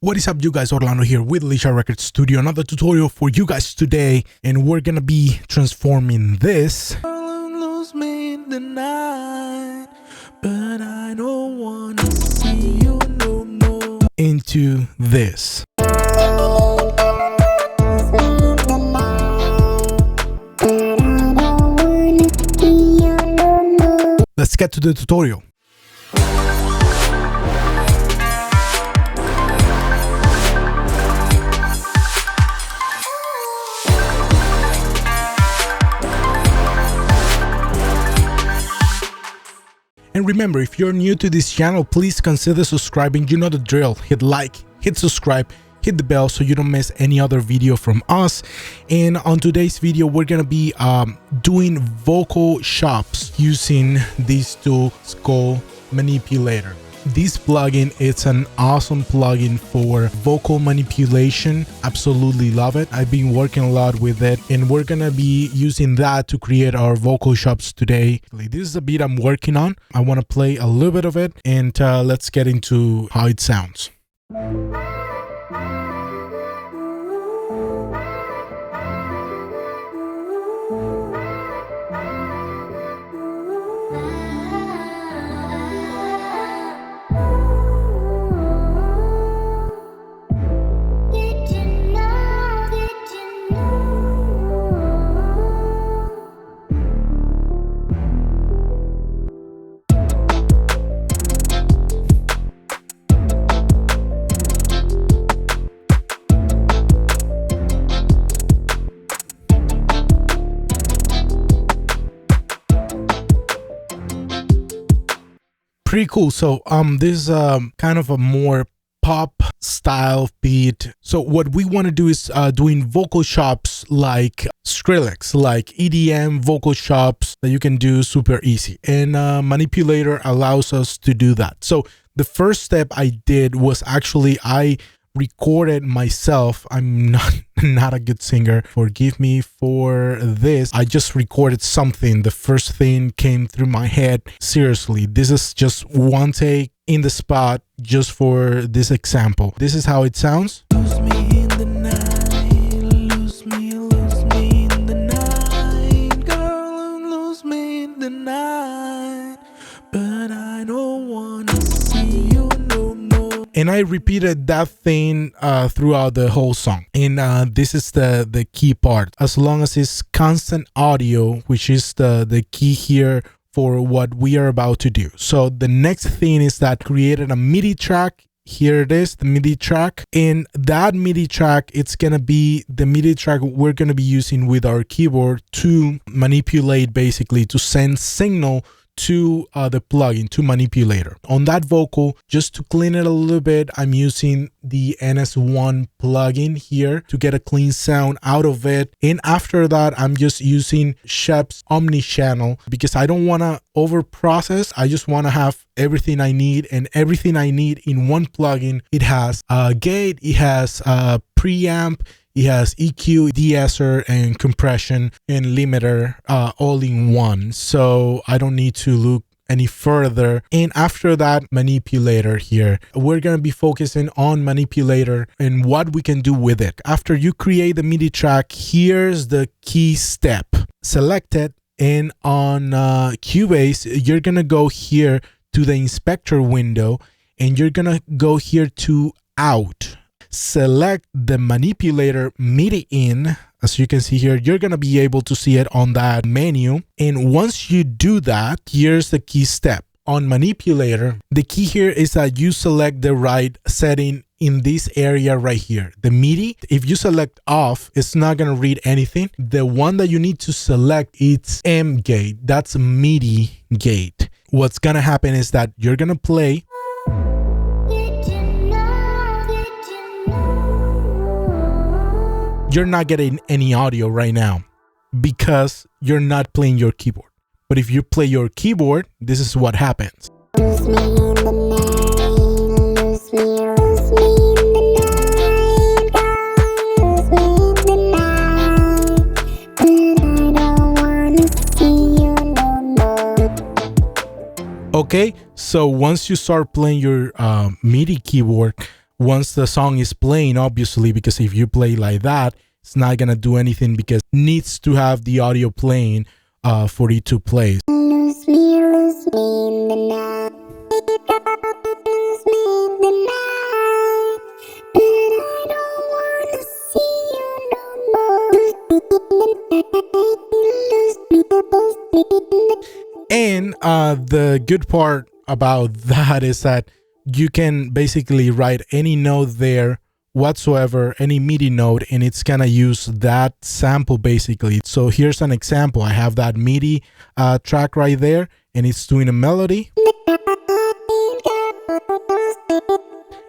What is up, you guys? Orlando here with Elisha Record Studio. Another tutorial for you guys today, and we're gonna be transforming this lose me in the night, but I don't wanna see you no more into this. Let's get to the tutorial. And remember, if you're new to this channel, please consider subscribing. You know the drill. Hit like, hit subscribe, hit the bell so you don't miss any other video from us. And on today's video, we're gonna be doing vocal chops using this tool called Manipulator. This plugin, it's an awesome plugin for vocal manipulation. Absolutely love it. I've been working a lot with it, and we're gonna be using that to create our vocal chops today. This is a beat I'm working on. I want to play a little bit of it, and let's get into how it sounds. Pretty cool. So this is kind of a more pop style beat. So what we want to do is doing vocal chops like Skrillex, like EDM vocal chops that you can do super easy, and Manipulator allows us to do that. So the first step I did was actually I recorded myself. I'm not a good singer, forgive me for this. I just recorded something. The first thing came through my head. Seriously, this is just one take in the spot just for this example. This is how it sounds. Lose me in the night, lose me in the night, girl, lose me in the night, but I don't wanna see you no more. And I repeated that thing throughout the whole song. And this is the key part. As long as it's constant audio, which is the key here for what we are about to do. So the next thing is that created a MIDI track. Here it is, the MIDI track. And that MIDI track, it's gonna be the MIDI track we're gonna be using with our keyboard to manipulate, basically to send signal to the plugin, to Manipulator. On that vocal, just to clean it a little bit, I'm using the NS1 plugin here to get a clean sound out of it. And after that, I'm just using Shep's Omni channel because I don't want to over process. I just want to have everything I need, and everything I need in one plugin. It has a gate, it has a preamp, it has EQ, de-esser, and compression and limiter all in one. So I don't need to look any further. And after that, Manipulator here. We're going to be focusing on Manipulator and what we can do with it. After you create the MIDI track, here's the key step. Select it, and on Cubase, you're going to go here to the inspector window, and you're going to go here to Out. Select the Manipulator MIDI in. As you can see here, you're going to be able to see it on that menu. And once you do that, here's the key step. On Manipulator, the key here is that you select the right setting in this area right here. The MIDI, if you select off, it's not going to read anything. The one that you need to select, it's M gate. That's MIDI gate. What's going to happen is that you're going to play. You're not getting any audio right now because you're not playing your keyboard. But if you play your keyboard, this is what happens. Lose me in the night, lose me in the night, but I don't wanna see you no more. Okay, so once you start playing your MIDI keyboard, once the song is playing, obviously, because if you play like that, it's not gonna do anything because it needs to have the audio playing for it to play. Lose me in the night. Lose me in the night. But I don't wanna see you no more. Lose me in the night. And the good part about that is that you can basically write any note there whatsoever, any MIDI note, and it's gonna use that sample basically. So here's an example. I have that MIDI track right there, and it's doing a melody.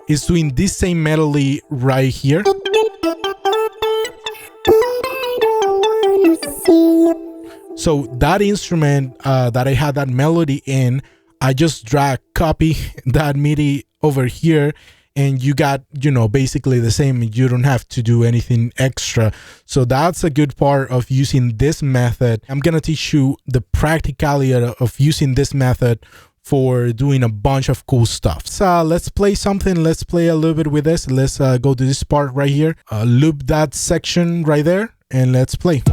It's doing this same melody right here. So that instrument that I had that melody in, I just copy that MIDI over here, and you got, you know, basically the same. You don't have to do anything extra. So that's a good part of using this method. I'm gonna teach you the practicality of using this method for doing a bunch of cool stuff. So let's play something. Let's play a little bit with this. Let's go to this part right here. Loop that section right there, and let's play.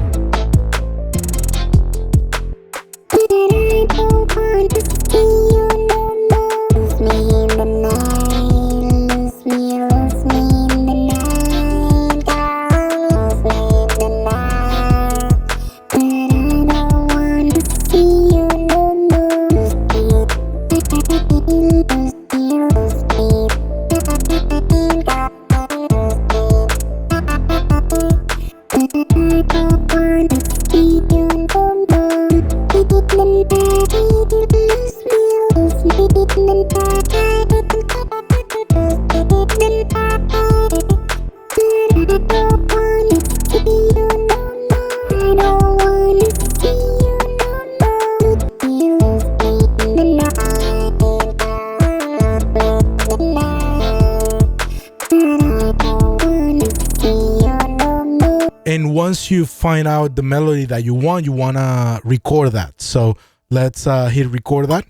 And once you find out the melody that you want to record that. So let's hit record that.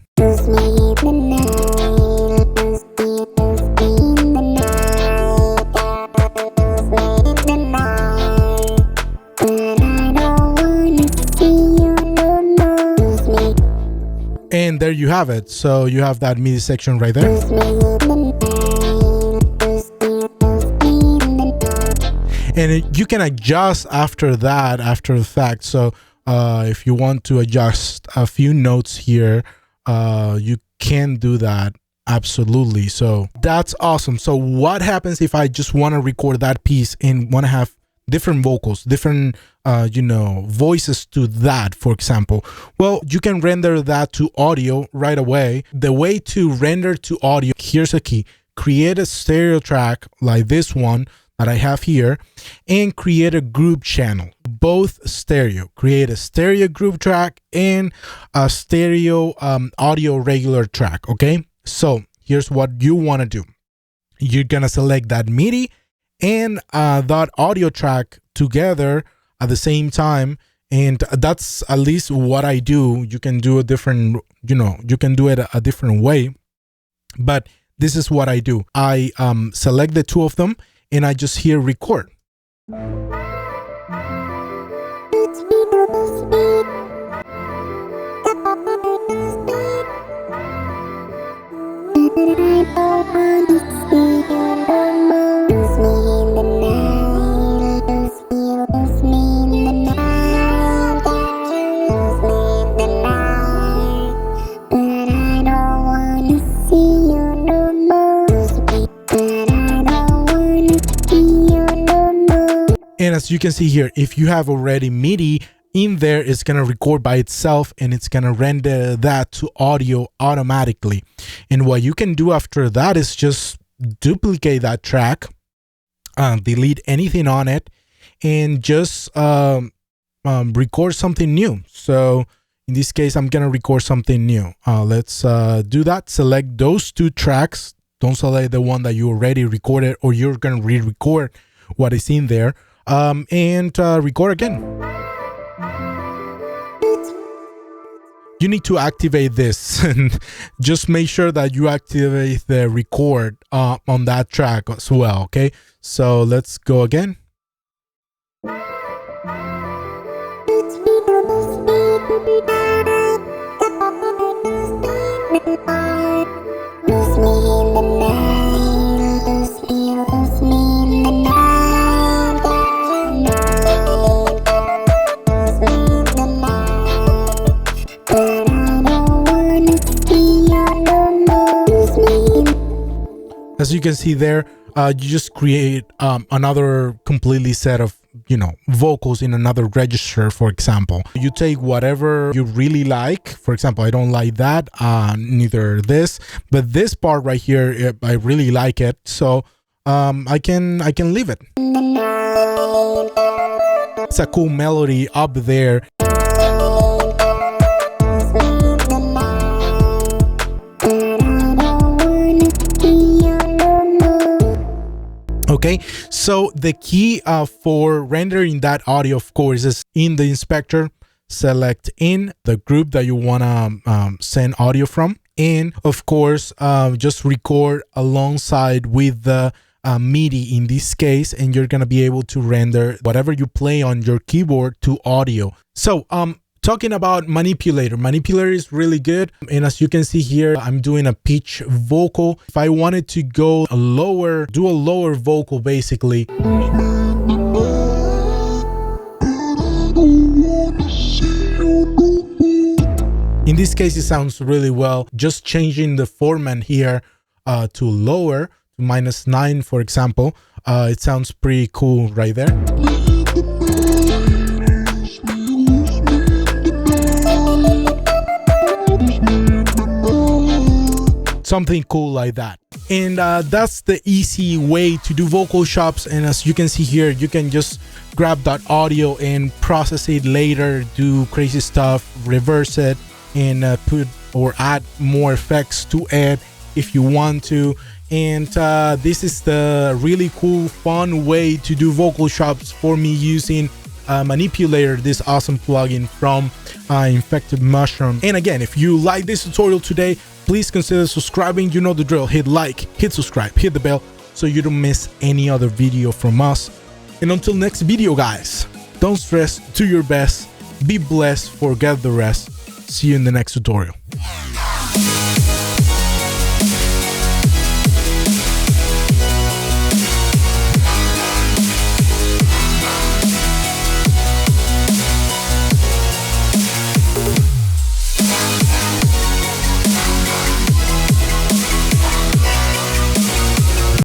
And there you have it. So you have that MIDI section right there. And you can adjust after that, after the fact. So if you want to adjust a few notes here, you can do that. Absolutely. So that's awesome. So what happens if I just want to record that piece and want to have different vocals, different, voices to that, for example? Well, you can render that to audio right away. The way to render to audio, here's a key. Create a stereo track like this one that I have here, and create a group channel, both stereo. Create a stereo group track and a stereo audio regular track. Okay, so here's what you want to do. You're gonna select that MIDI and that audio track together at the same time, and that's at least what I do. You can do a different, you can do it a different way, but this is what I do. I select the two of them, and I just hear record. And as you can see here, if you have already MIDI in there, it's going to record by itself and it's going to render that to audio automatically. And what you can do after that is just duplicate that track, delete anything on it, and just record something new. So in this case, I'm going to record something new. Let's do that. Select those two tracks. Don't select the one that you already recorded, or you're going to re-record what is in there. And record again. you need to activate this, and just make sure that you activate the record on that track as well. Okay, so let's go again. As you can see there, you just create another completely set of, you know, vocals in another register. For example, you take whatever you really like. For example, I don't like that, neither this, but this part right here, I really like it, so I can leave it. It's a cool melody up there. Okay, so the key for rendering that audio, of course, is in the inspector. Select in the group that you want to send audio from, and of course just record alongside with the MIDI in this case, and you're gonna be able to render whatever you play on your keyboard to audio. So talking about Manipulator, Manipulator is really good, and as you can see here, I'm doing a pitch vocal. If I wanted to go lower, do a lower vocal basically. In this case, it sounds really well. Just changing the format here to lower, to -9 for example, it sounds pretty cool right there. Something cool like that. And that's the easy way to do vocal chops. And as you can see here, you can just grab that audio and process it later, do crazy stuff, reverse it, and put or add more effects to it if you want to. And this is the really cool, fun way to do vocal chops for me using Manipulator, this awesome plugin from Infected Mushroom. And again, if you like this tutorial today, please consider subscribing. You know the drill. Hit like, hit subscribe, hit the bell so you don't miss any other video from us. And until next video, guys, don't stress, do your best, be blessed, forget the rest. See you in the next tutorial.